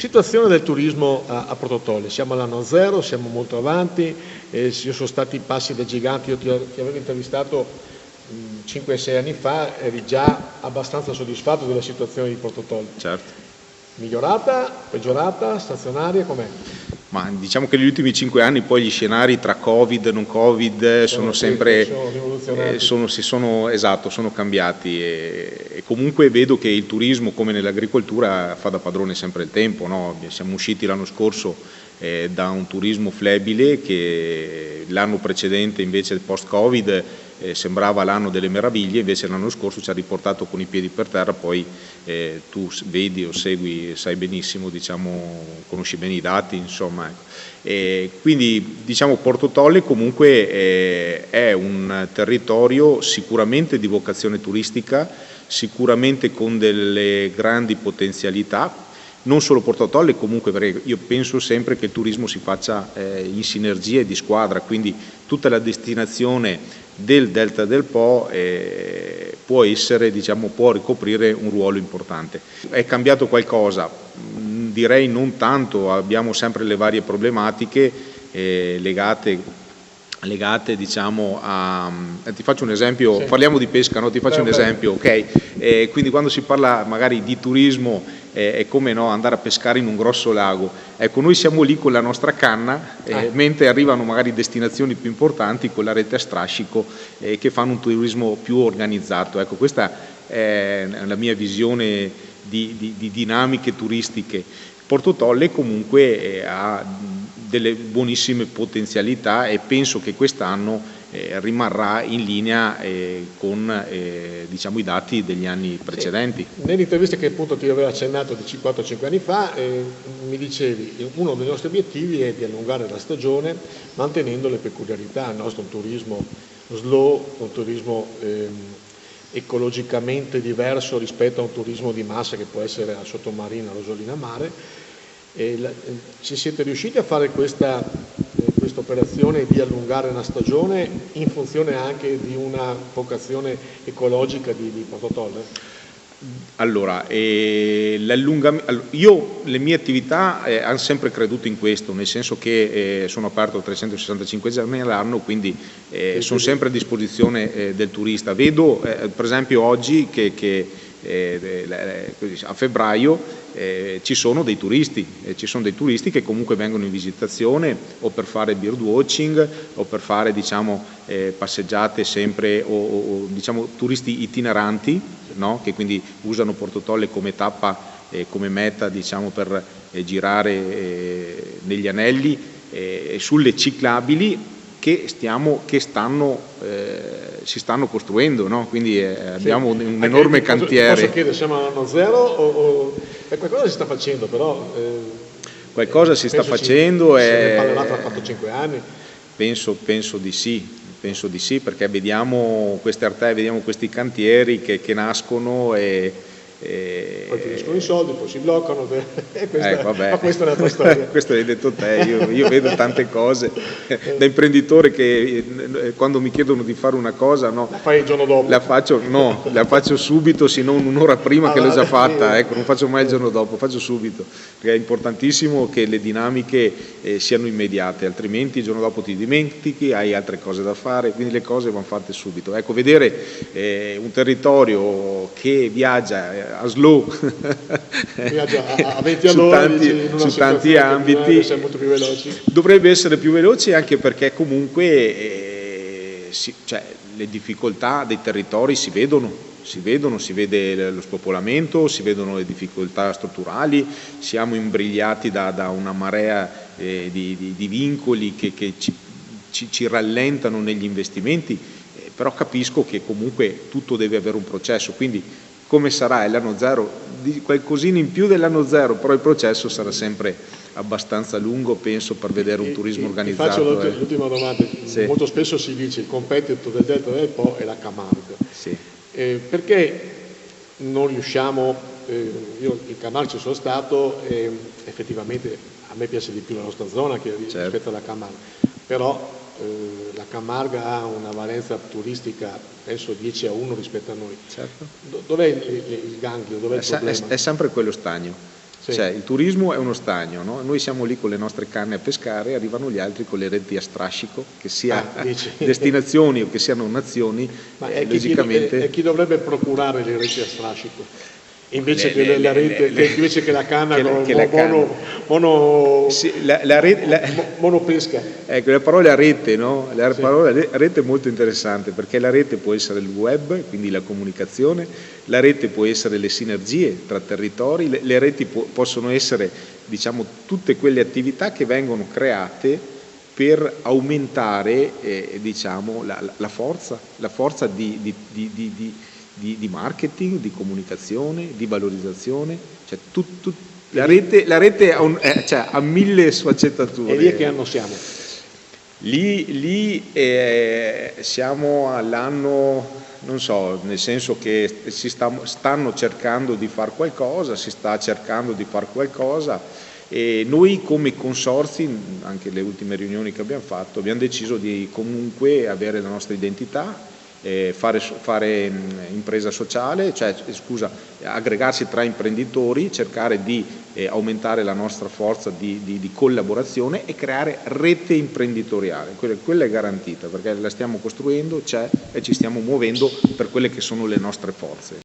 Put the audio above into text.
Situazione del turismo a Portotolle, siamo all'anno zero, siamo molto avanti, ci sono stati passi da giganti, io ti avevo intervistato 5-6 anni fa, eri già abbastanza soddisfatto della situazione di Portotolle. Certo. Migliorata, peggiorata, stazionaria, com'è? Ma diciamo che negli ultimi 5 anni poi gli scenari tra Covid e non Covid sono sempre sono cambiati e comunque vedo che il turismo, come nell'agricoltura, fa da padrone sempre il tempo, no? Siamo usciti l'anno scorso da un turismo flebile che l'anno precedente invece post-Covid sembrava l'anno delle meraviglie, invece l'anno scorso ci ha riportato con i piedi per terra. Poi tu vedi o segui, sai benissimo, diciamo, conosci bene i dati, insomma, ecco. Quindi diciamo Portotolle comunque è un territorio sicuramente di vocazione turistica, sicuramente con delle grandi potenzialità. Non solo Portotolle, comunque, perché io penso sempre che il turismo si faccia in sinergie di squadra, quindi tutta la destinazione del Delta del Po può essere, diciamo, può ricoprire un ruolo importante. È cambiato qualcosa? Direi non tanto, abbiamo sempre le varie problematiche legate diciamo a... ti faccio un esempio, sì. Parliamo di pesca, no? Ti faccio un esempio, ok? Quindi quando si parla magari di turismo è come, no, andare a pescare in un grosso lago. Ecco, noi siamo lì con la nostra canna, mentre arrivano magari destinazioni più importanti con la rete a strascico che fanno un turismo più organizzato. Ecco, questa è la mia visione di dinamiche turistiche. Portotolle comunque ha delle buonissime potenzialità e penso che quest'anno rimarrà in linea con diciamo, i dati degli anni precedenti. Sì. Nell'intervista che appunto ti avevo accennato di 4-5 anni fa mi dicevi uno dei nostri obiettivi è di allungare la stagione mantenendo le peculiarità. Il nostro è un turismo slow, un turismo ecologicamente diverso rispetto a un turismo di massa che può essere a sottomarina, a Rosolina mare. Ci siete riusciti a fare questa operazione di allungare una stagione in funzione anche di una vocazione ecologica di Portotolle? Allora, io le mie attività hanno sempre creduto in questo, nel senso che sono aperto 365 giorni all'anno, quindi sono sempre a disposizione del turista. Vedo per esempio oggi che a febbraio ci sono dei turisti che comunque vengono in visitazione o per fare birdwatching o per fare, diciamo, passeggiate sempre o diciamo turisti itineranti, no? Che quindi usano Portotolle come tappa come meta, diciamo, per girare negli anelli sulle ciclabili che si stanno costruendo, no? Quindi abbiamo un enorme cantiere. Posso chiedere, siamo all'anno zero o qualcosa si sta facendo, però qualcosa si sta facendo se ne parlerà tra 4-5 anni. Penso di sì, perché vediamo queste artee, vediamo questi cantieri che nascono poi finiscono i soldi, poi si bloccano ma questa è un'altra storia. Questo l'hai detto te, io vedo tante cose da imprenditore che quando mi chiedono di fare una cosa, no, la fai il giorno dopo? La faccio subito, se non un'ora prima che l'ho già fatta, ecco, non faccio mai il giorno dopo, faccio subito, perché è importantissimo che le dinamiche siano immediate, altrimenti il giorno dopo ti dimentichi, hai altre cose da fare, quindi le cose vanno fatte subito. Ecco, vedere un territorio che viaggia a slow a 20 all'ora su tanti ambiti molto più veloci. Dovrebbe essere più veloce, anche perché comunque cioè, le difficoltà dei territori si vedono, si vede lo spopolamento, si vedono le difficoltà strutturali, siamo imbrigliati da una marea di vincoli che ci rallentano negli investimenti, però capisco che comunque tutto deve avere un processo, quindi come sarà l'anno zero, qualcosina in più dell'anno zero, però il processo sarà sempre abbastanza lungo, penso, per vedere un turismo organizzato. Ti faccio l'ultima domanda. Sì. Molto spesso si dice il competitor del Delta del Po è la Camargue. Sì. Perché non riusciamo, io in Camargue ci sono stato e effettivamente a me piace di più la nostra zona che rispetto alla Camargue, però la Camargue ha una valenza turistica penso 10-1 rispetto a noi. Certo. Dov'è il ganglio? Dov'è il problema? È sempre quello stagno. Sì. Cioè, il turismo è uno stagno, no? Noi siamo lì con le nostre canne a pescare, arrivano gli altri con le reti a strascico, che sia destinazioni o che siano nazioni, Ma è logicamente... chi dovrebbe procurare le reti a strascico? Invece che la rete, invece che la canna monopesca. Ecco, la parola rete, no? La parola rete è molto interessante, perché la rete può essere il web, quindi la comunicazione, la rete può essere le sinergie tra territori, le reti possono essere, diciamo, tutte quelle attività che vengono create per aumentare diciamo, la forza di marketing, di comunicazione, di valorizzazione, cioè la rete ha mille sfaccettature. E lì a che anno siamo? Lì siamo all'anno, non so, nel senso che stanno cercando di fare qualcosa, si sta cercando di fare qualcosa, e noi come consorzi, anche le ultime riunioni che abbiamo fatto, abbiamo deciso di comunque avere la nostra identità, fare impresa sociale, cioè aggregarsi tra imprenditori, cercare di aumentare la nostra forza di collaborazione e creare rete imprenditoriale. Quella è garantita, perché la stiamo costruendo, c'è, e ci stiamo muovendo per quelle che sono le nostre forze.